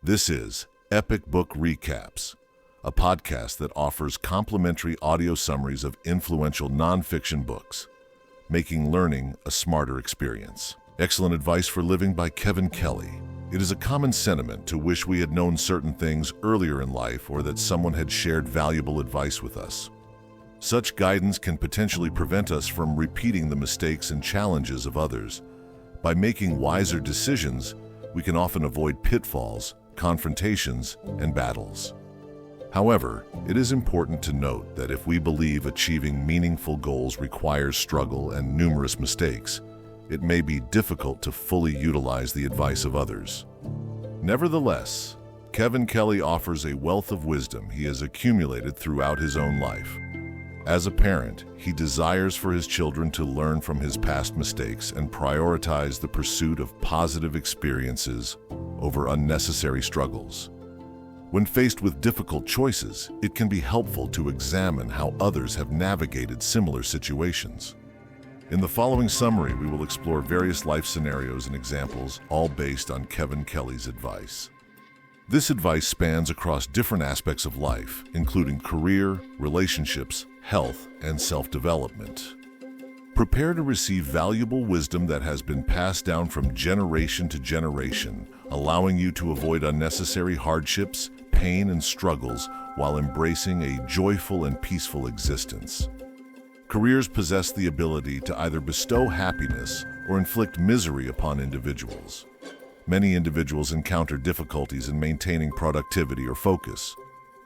This is Epic Book Recaps, a podcast that offers complimentary audio summaries of influential nonfiction books, making learning a smarter experience. Excellent Advice for Living by Kevin Kelly. It is a common sentiment to wish we had known certain things earlier in life or that someone had shared valuable advice with us. Such guidance can potentially prevent us from repeating the mistakes and challenges of others. By making wiser decisions, we can often avoid pitfalls, confrontations, and battles. However, it is important to note that if we believe achieving meaningful goals requires struggle and numerous mistakes, it may be difficult to fully utilize the advice of others. Nevertheless, Kevin Kelly offers a wealth of wisdom he has accumulated throughout his own life. As a parent, he desires for his children to learn from his past mistakes and prioritize the pursuit of positive experiences over unnecessary struggles. When faced with difficult choices, it can be helpful to examine how others have navigated similar situations. In the following summary, we will explore various life scenarios and examples, all based on Kevin Kelly's advice. This advice spans across different aspects of life, including career, relationships, health, and self-development. Prepare to receive valuable wisdom that has been passed down from generation to generation, allowing you to avoid unnecessary hardships, pain, and struggles while embracing a joyful and peaceful existence. Careers possess the ability to either bestow happiness or inflict misery upon individuals. Many individuals encounter difficulties in maintaining productivity or focus,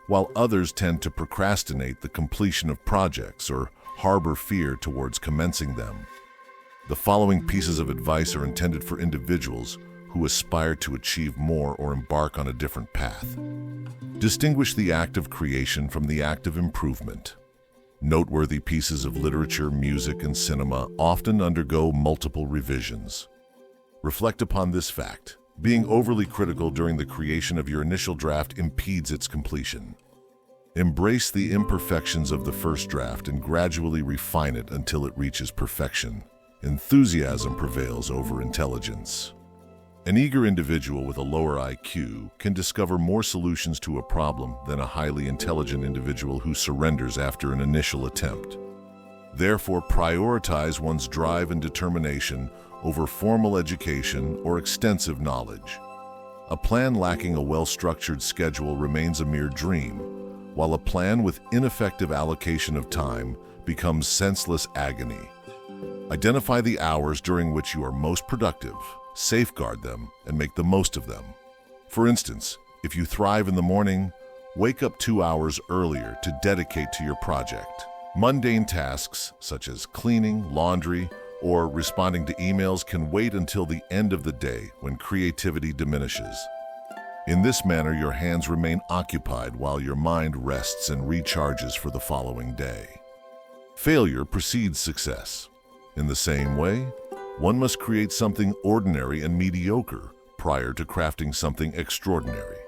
while others tend to procrastinate the completion of projects or harbor fear towards commencing them. The following pieces of advice are intended for individuals who aspire to achieve more or embark on a different path. Distinguish the act of creation from the act of improvement. Noteworthy pieces of literature, music, and cinema often undergo multiple revisions. Reflect upon this fact. Being overly critical during the creation of your initial draft impedes its completion. Embrace the imperfections of the first draft and gradually refine it until it reaches perfection. Enthusiasm prevails over intelligence. An eager individual with a lower IQ can discover more solutions to a problem than a highly intelligent individual who surrenders after an initial attempt. Therefore, prioritize one's drive and determination over formal education or extensive knowledge. A plan lacking a well-structured schedule remains a mere dream, while a plan with ineffective allocation of time becomes senseless agony. Identify the hours during which you are most productive, safeguard them, and make the most of them. For instance, if you thrive in the morning, wake up 2 hours earlier to dedicate to your project. Mundane tasks such as cleaning, laundry, or responding to emails can wait until the end of the day when creativity diminishes. In this manner, your hands remain occupied while your mind rests and recharges for the following day. Failure precedes success. In the same way, one must create something ordinary and mediocre prior to crafting something extraordinary.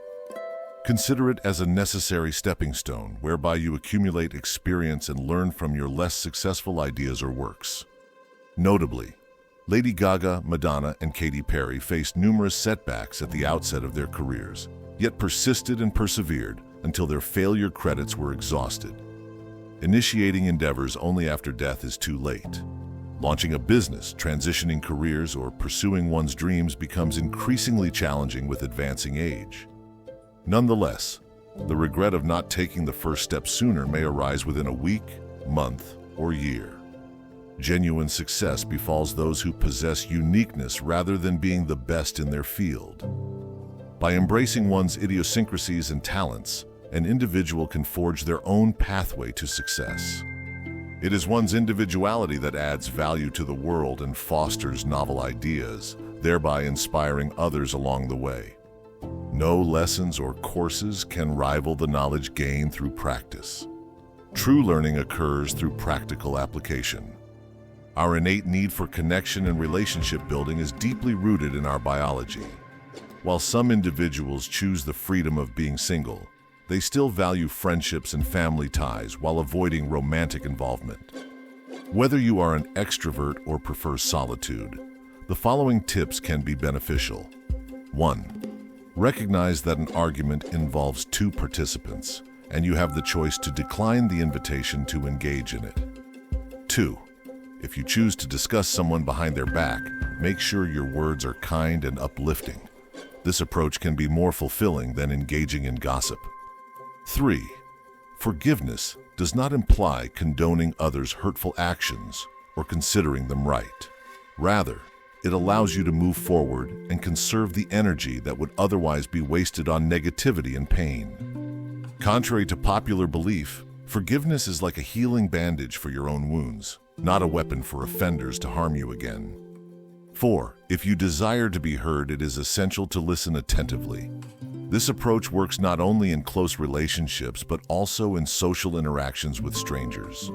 Consider it as a necessary stepping stone whereby you accumulate experience and learn from your less successful ideas or works. Notably, Lady Gaga, Madonna, and Katy Perry faced numerous setbacks at the outset of their careers, yet persisted and persevered until their failure credits were exhausted. Initiating endeavors only after death is too late. Launching a business, transitioning careers, or pursuing one's dreams becomes increasingly challenging with advancing age. Nonetheless, the regret of not taking the first step sooner may arise within a week, month, or year. Genuine success befalls those who possess uniqueness rather than being the best in their field. By embracing one's idiosyncrasies and talents, an individual can forge their own pathway to success. It is one's individuality that adds value to the world and fosters novel ideas, thereby inspiring others along the way. No lessons or courses can rival the knowledge gained through practice. True learning occurs through practical application. Our innate need for connection and relationship building is deeply rooted in our biology. While some individuals choose the freedom of being single, they still value friendships and family ties while avoiding romantic involvement. Whether you are an extrovert or prefer solitude, the following tips can be beneficial. 1. Recognize that an argument involves two participants, and you have the choice to decline the invitation to engage in it. 2. If you choose to discuss someone behind their back, make sure your words are kind and uplifting. This approach can be more fulfilling than engaging in gossip. 3. Forgiveness does not imply condoning others' hurtful actions or considering them right. Rather, it allows you to move forward and conserve the energy that would otherwise be wasted on negativity and pain. Contrary to popular belief, forgiveness is like a healing bandage for your own wounds, not a weapon for offenders to harm you again. 4. If you desire to be heard, it is essential to listen attentively. This approach works not only in close relationships, but also in social interactions with strangers.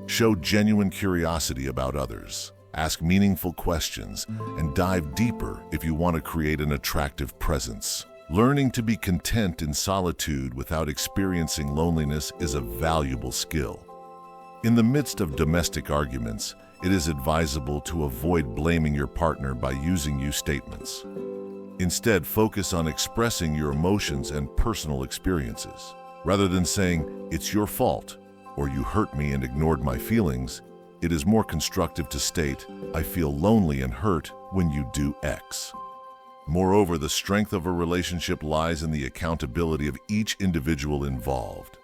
Show genuine curiosity about others, ask meaningful questions, and dive deeper if you want to create an attractive presence. Learning to be content in solitude without experiencing loneliness is a valuable skill. In the midst of domestic arguments, it is advisable to avoid blaming your partner by using you statements. Instead, focus on expressing your emotions and personal experiences. Rather than saying, "It's your fault," or "You hurt me and ignored my feelings," it is more constructive to state, "I feel lonely and hurt when you do X." Moreover, the strength of a relationship lies in the accountability of each individual involved.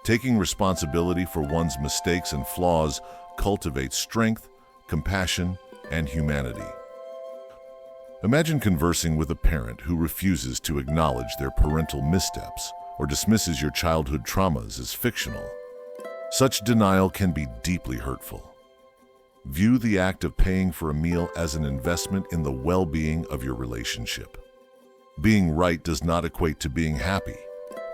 Taking responsibility for one's mistakes and flaws cultivates strength, compassion, and humanity. Imagine conversing with a parent who refuses to acknowledge their parental missteps or dismisses your childhood traumas as fictional. Such denial can be deeply hurtful. View the act of paying for a meal as an investment in the well-being of your relationship. Being right does not equate to being happy.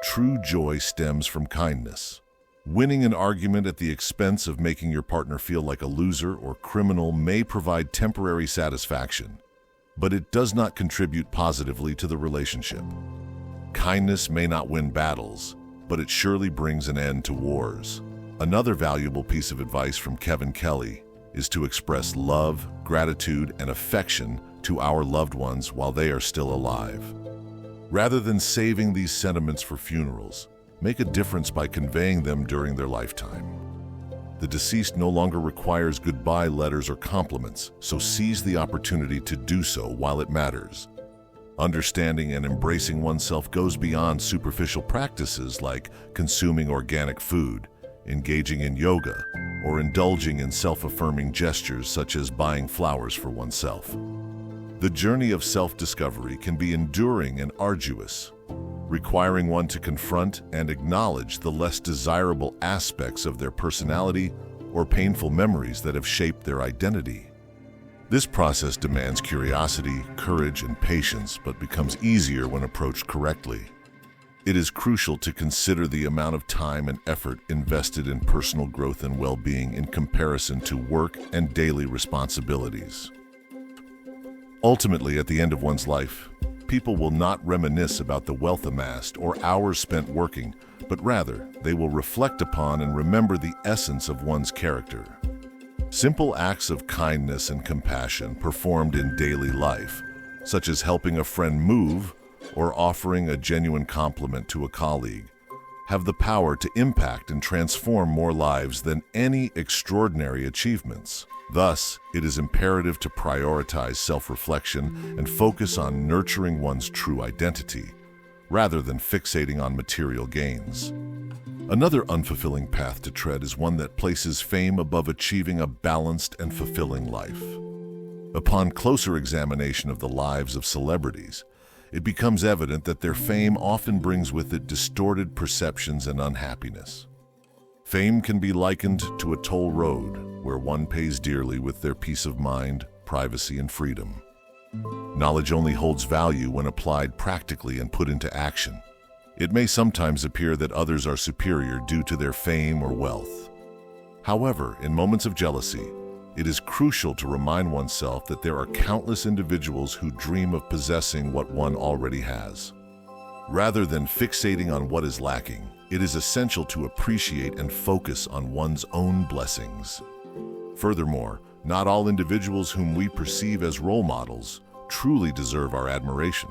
True joy stems from kindness. Winning an argument at the expense of making your partner feel like a loser or criminal may provide temporary satisfaction, but it does not contribute positively to the relationship. Kindness may not win battles, but it surely brings an end to wars. Another valuable piece of advice from Kevin Kelly is to express love, gratitude, and affection to our loved ones while they are still alive. Rather than saving these sentiments for funerals, make a difference by conveying them during their lifetime. The deceased no longer requires goodbye letters or compliments, so seize the opportunity to do so while it matters. Understanding and embracing oneself goes beyond superficial practices like consuming organic food, engaging in yoga, or indulging in self-affirming gestures such as buying flowers for oneself. The journey of self-discovery can be enduring and arduous, requiring one to confront and acknowledge the less desirable aspects of their personality or painful memories that have shaped their identity. This process demands curiosity, courage, and patience, but becomes easier when approached correctly. It is crucial to consider the amount of time and effort invested in personal growth and well-being in comparison to work and daily responsibilities. Ultimately, at the end of one's life, people will not reminisce about the wealth amassed or hours spent working, but rather they will reflect upon and remember the essence of one's character. Simple acts of kindness and compassion performed in daily life, such as helping a friend move or offering a genuine compliment to a colleague, have the power to impact and transform more lives than any extraordinary achievements. Thus, it is imperative to prioritize self-reflection and focus on nurturing one's true identity, rather than fixating on material gains. Another unfulfilling path to tread is one that places fame above achieving a balanced and fulfilling life. Upon closer examination of the lives of celebrities, it becomes evident that their fame often brings with it distorted perceptions and unhappiness. Fame can be likened to a toll road where one pays dearly with their peace of mind, privacy, and freedom. Knowledge only holds value when applied practically and put into action. It may sometimes appear that others are superior due to their fame or wealth. However, in moments of jealousy, it is crucial to remind oneself that there are countless individuals who dream of possessing what one already has. Rather than fixating on what is lacking, it is essential to appreciate and focus on one's own blessings. Furthermore, not all individuals whom we perceive as role models truly deserve our admiration.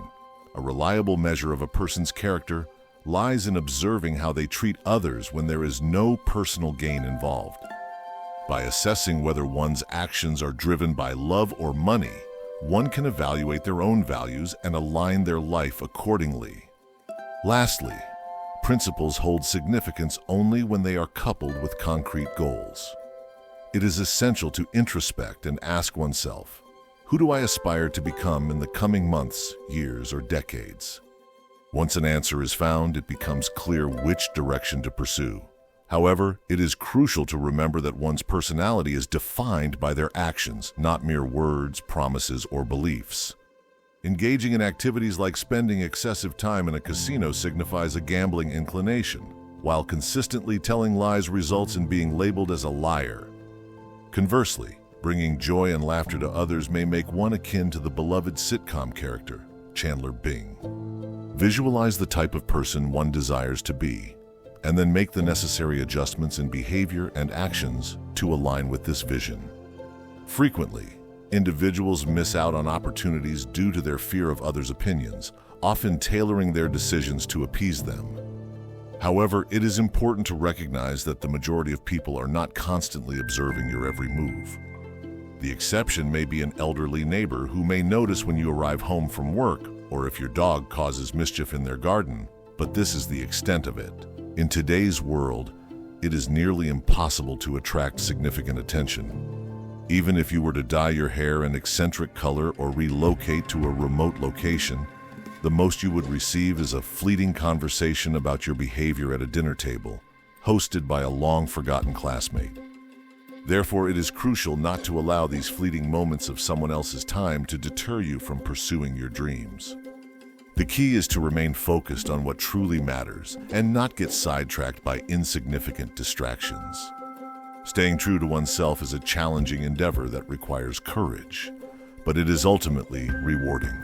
A reliable measure of a person's character lies in observing how they treat others when there is no personal gain involved. By assessing whether one's actions are driven by love or money, one can evaluate their own values and align their life accordingly. Lastly, principles hold significance only when they are coupled with concrete goals. It is essential to introspect and ask oneself, who do I aspire to become in the coming months, years, or decades? Once an answer is found, it becomes clear which direction to pursue. However, it is crucial to remember that one's personality is defined by their actions, not mere words, promises, or beliefs. Engaging in activities like spending excessive time in a casino signifies a gambling inclination, while consistently telling lies results in being labeled as a liar. Conversely, bringing joy and laughter to others may make one akin to the beloved sitcom character, Chandler Bing. Visualize the type of person one desires to be, and then make the necessary adjustments in behavior and actions to align with this vision. Frequently, individuals miss out on opportunities due to their fear of others' opinions, often tailoring their decisions to appease them. However, it is important to recognize that the majority of people are not constantly observing your every move. The exception may be an elderly neighbor who may notice when you arrive home from work or if your dog causes mischief in their garden, but this is the extent of it. In today's world, it is nearly impossible to attract significant attention. Even if you were to dye your hair an eccentric color or relocate to a remote location, the most you would receive is a fleeting conversation about your behavior at a dinner table, hosted by a long-forgotten classmate. Therefore, it is crucial not to allow these fleeting moments of someone else's time to deter you from pursuing your dreams. The key is to remain focused on what truly matters and not get sidetracked by insignificant distractions. Staying true to oneself is a challenging endeavor that requires courage, but it is ultimately rewarding.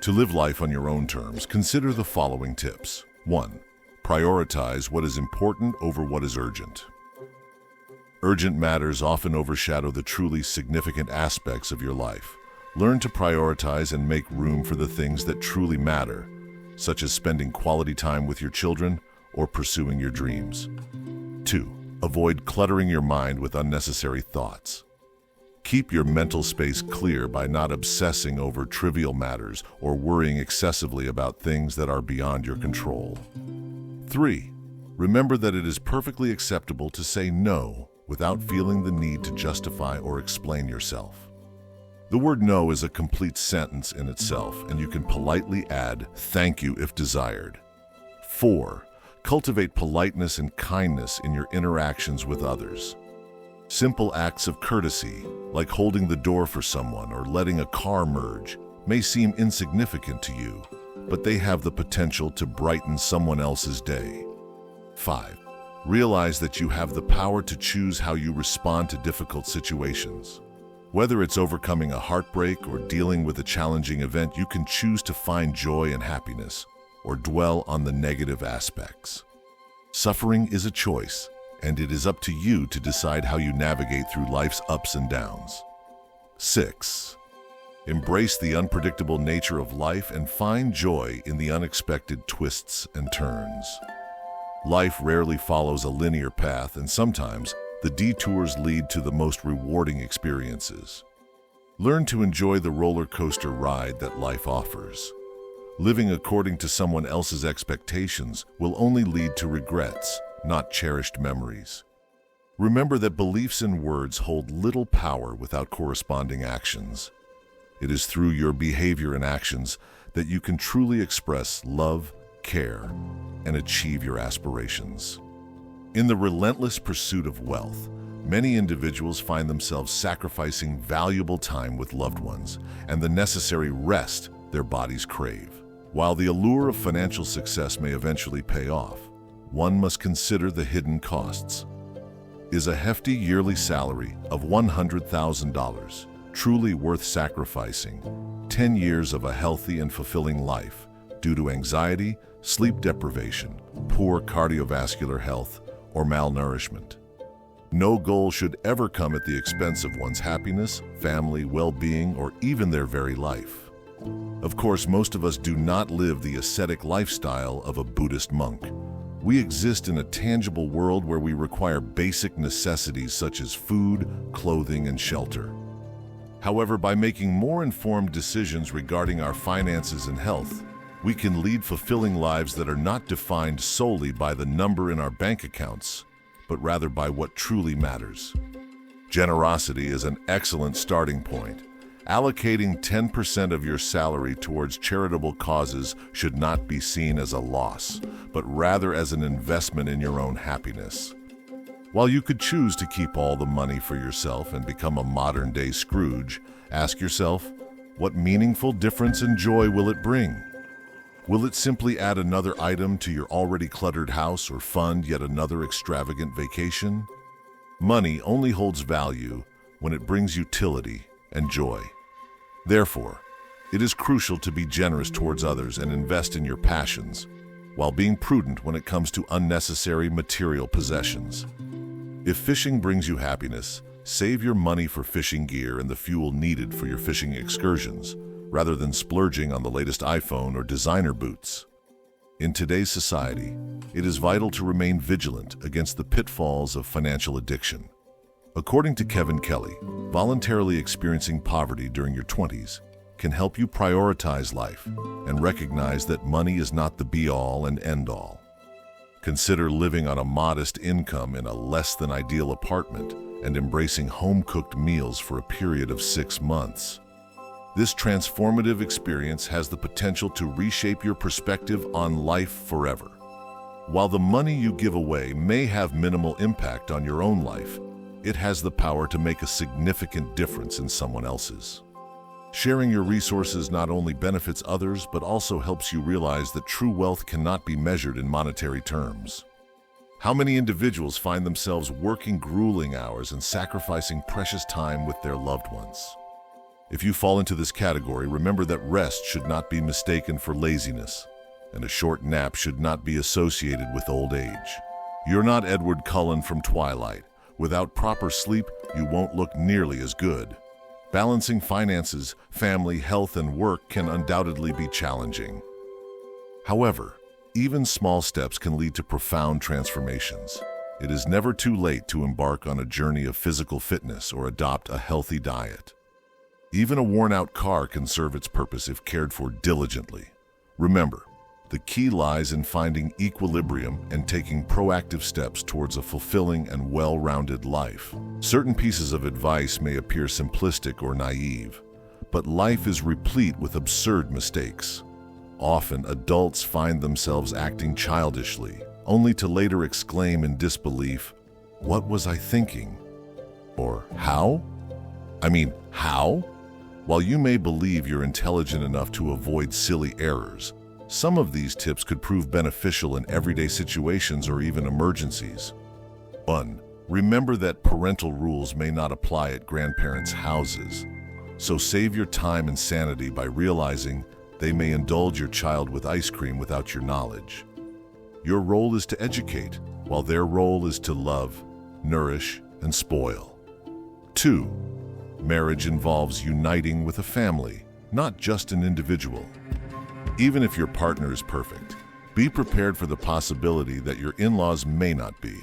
To live life on your own terms, consider the following tips. 1. Prioritize what is important over what is urgent. Urgent matters often overshadow the truly significant aspects of your life. Learn to prioritize and make room for the things that truly matter, such as spending quality time with your children or pursuing your dreams. 2. Avoid cluttering your mind with unnecessary thoughts. Keep your mental space clear by not obsessing over trivial matters or worrying excessively about things that are beyond your control. 3. Remember that it is perfectly acceptable to say no without feeling the need to justify or explain yourself. The word no is a complete sentence in itself, and you can politely add thank you if desired. 4. Cultivate politeness and kindness in your interactions with others. Simple acts of courtesy, like holding the door for someone or letting a car merge, may seem insignificant to you, but they have the potential to brighten someone else's day. 5. Realize that you have the power to choose how you respond to difficult situations. Whether it's overcoming a heartbreak or dealing with a challenging event, you can choose to find joy and happiness or dwell on the negative aspects. Suffering is a choice, and it is up to you to decide how you navigate through life's ups and downs. 6. Embrace the unpredictable nature of life and find joy in the unexpected twists and turns. Life rarely follows a linear path, and sometimes the detours lead to the most rewarding experiences. Learn to enjoy the roller coaster ride that life offers. Living according to someone else's expectations will only lead to regrets, not cherished memories. Remember that beliefs and words hold little power without corresponding actions. It is through your behavior and actions that you can truly express love, care, and achieve your aspirations. In the relentless pursuit of wealth, many individuals find themselves sacrificing valuable time with loved ones and the necessary rest their bodies crave. While the allure of financial success may eventually pay off, one must consider the hidden costs. Is a hefty yearly salary of $100,000 truly worth sacrificing 10 years of a healthy and fulfilling life due to anxiety, sleep deprivation, poor cardiovascular health, or malnourishment? No goal should ever come at the expense of one's happiness, family, well-being, or even their very life. Of course, most of us do not live the ascetic lifestyle of a Buddhist monk. We exist in a tangible world where we require basic necessities such as food, clothing, and shelter. However, by making more informed decisions regarding our finances and health, we can lead fulfilling lives that are not defined solely by the number in our bank accounts, but rather by what truly matters. Generosity is an excellent starting point. Allocating 10% of your salary towards charitable causes should not be seen as a loss, but rather as an investment in your own happiness. While you could choose to keep all the money for yourself and become a modern-day Scrooge, ask yourself, what meaningful difference and joy will it bring? Will it simply add another item to your already cluttered house or fund yet another extravagant vacation? Money only holds value when it brings utility and joy. Therefore, it is crucial to be generous towards others and invest in your passions, while being prudent when it comes to unnecessary material possessions. If fishing brings you happiness, save your money for fishing gear and the fuel needed for your fishing excursions, rather than splurging on the latest iPhone or designer boots. In today's society, it is vital to remain vigilant against the pitfalls of financial addiction. According to Kevin Kelly, voluntarily experiencing poverty during your 20s can help you prioritize life and recognize that money is not the be-all and end-all. Consider living on a modest income in a less-than-ideal apartment and embracing home-cooked meals for a period of 6 months. This transformative experience has the potential to reshape your perspective on life forever. While the money you give away may have minimal impact on your own life, it has the power to make a significant difference in someone else's. Sharing your resources not only benefits others, but also helps you realize that true wealth cannot be measured in monetary terms. How many individuals find themselves working grueling hours and sacrificing precious time with their loved ones? If you fall into this category, remember that rest should not be mistaken for laziness, and a short nap should not be associated with old age. You're not Edward Cullen from Twilight. Without proper sleep, you won't look nearly as good. Balancing finances, family, health, and work can undoubtedly be challenging. However, even small steps can lead to profound transformations. It is never too late to embark on a journey of physical fitness or adopt a healthy diet. Even a worn-out car can serve its purpose if cared for diligently. Remember, the key lies in finding equilibrium and taking proactive steps towards a fulfilling and well-rounded life. Certain pieces of advice may appear simplistic or naive, but life is replete with absurd mistakes. Often, adults find themselves acting childishly, only to later exclaim in disbelief, "What was I thinking?" Or, "How? How?" While you may believe you're intelligent enough to avoid silly errors, some of these tips could prove beneficial in everyday situations or even emergencies. 1. Remember that parental rules may not apply at grandparents' houses, so save your time and sanity by realizing they may indulge your child with ice cream without your knowledge. Your role is to educate, while their role is to love, nourish, and spoil. 2. Marriage involves uniting with a family, not just an individual. Even if your partner is perfect, be prepared for the possibility that your in-laws may not be.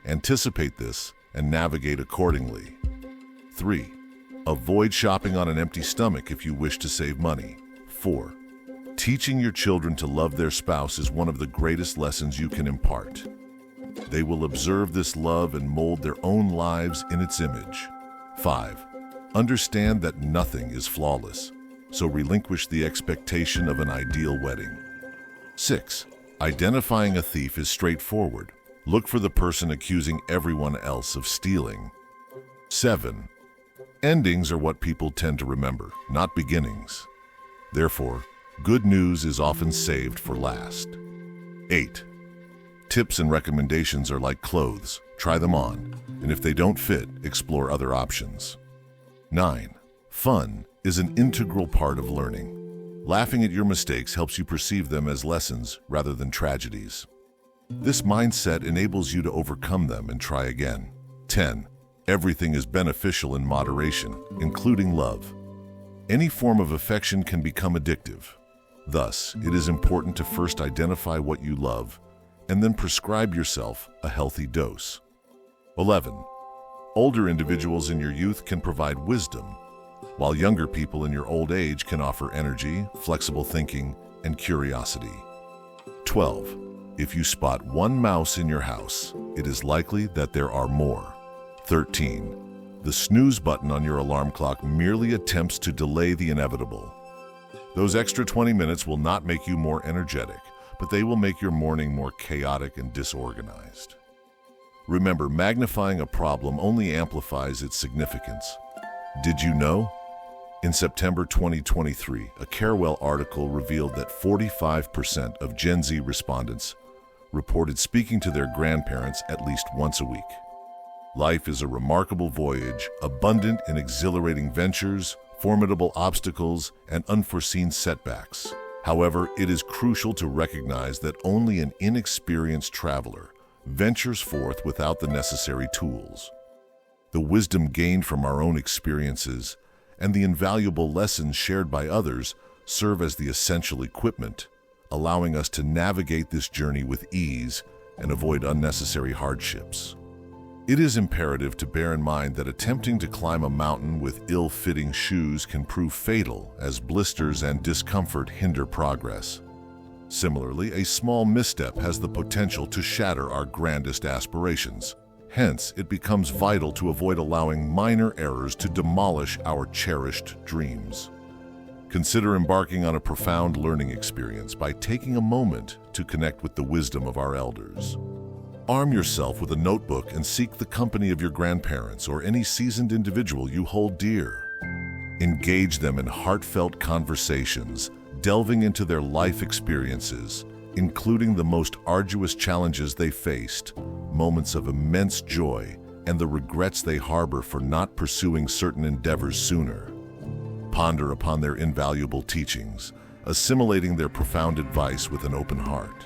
Anticipate this and navigate accordingly. 3. Avoid shopping on an empty stomach if you wish to save money. 4. Teaching your children to love their spouse is one of the greatest lessons you can impart. They will observe this love and mold their own lives in its image. 5. Understand that nothing is flawless, so relinquish the expectation of an ideal wedding. 6. Identifying a thief is straightforward. Look for the person accusing everyone else of stealing. 7. Endings are what people tend to remember, not beginnings. Therefore, good news is often saved for last. 8. Tips and recommendations are like clothes. Try them on, and if they don't fit, explore other options. 9. Fun is an integral part of learning. Laughing at your mistakes helps you perceive them as lessons rather than tragedies. This mindset enables you to overcome them and try again. 10. Everything is beneficial in moderation, including love. Any form of affection can become addictive. Thus, it is important to first identify what you love and then prescribe yourself a healthy dose. 11. Older individuals in your youth can provide wisdom, while younger people in your old age can offer energy, flexible thinking, and curiosity. 12. If you spot one mouse in your house, it is likely that there are more. 13. The snooze button on your alarm clock merely attempts to delay the inevitable. Those extra 20 minutes will not make you more energetic, but they will make your morning more chaotic and disorganized. Remember, magnifying a problem only amplifies its significance. Did you know? In September 2023, a Carewell article revealed that 45% of Gen Z respondents reported speaking to their grandparents at least once a week. Life is a remarkable voyage, abundant in exhilarating ventures, formidable obstacles, and unforeseen setbacks. However, it is crucial to recognize that only an inexperienced traveler ventures forth without the necessary tools. The wisdom gained from our own experiences and the invaluable lessons shared by others serve as the essential equipment, allowing us to navigate this journey with ease and avoid unnecessary hardships. It is imperative to bear in mind that attempting to climb a mountain with ill-fitting shoes can prove fatal, as blisters and discomfort hinder progress. Similarly, a small misstep has the potential to shatter our grandest aspirations. Hence, it becomes vital to avoid allowing minor errors to demolish our cherished dreams. Consider embarking on a profound learning experience by taking a moment to connect with the wisdom of our elders. Arm yourself with a notebook and seek the company of your grandparents or any seasoned individual you hold dear. Engage them in heartfelt conversations, delving into their life experiences, including the most arduous challenges they faced, moments of immense joy, and the regrets they harbor for not pursuing certain endeavors sooner. Ponder upon their invaluable teachings, assimilating their profound advice with an open heart.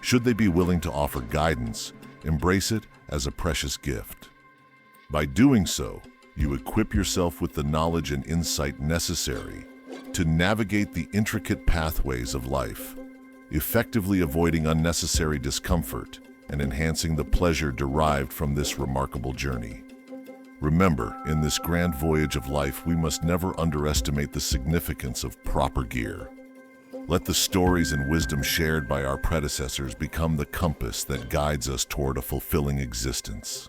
Should they be willing to offer guidance, embrace it as a precious gift. By doing so, you equip yourself with the knowledge and insight necessary to navigate the intricate pathways of life, effectively avoiding unnecessary discomfort and enhancing the pleasure derived from this remarkable journey. Remember, in this grand voyage of life, we must never underestimate the significance of proper gear. Let the stories and wisdom shared by our predecessors become the compass that guides us toward a fulfilling existence.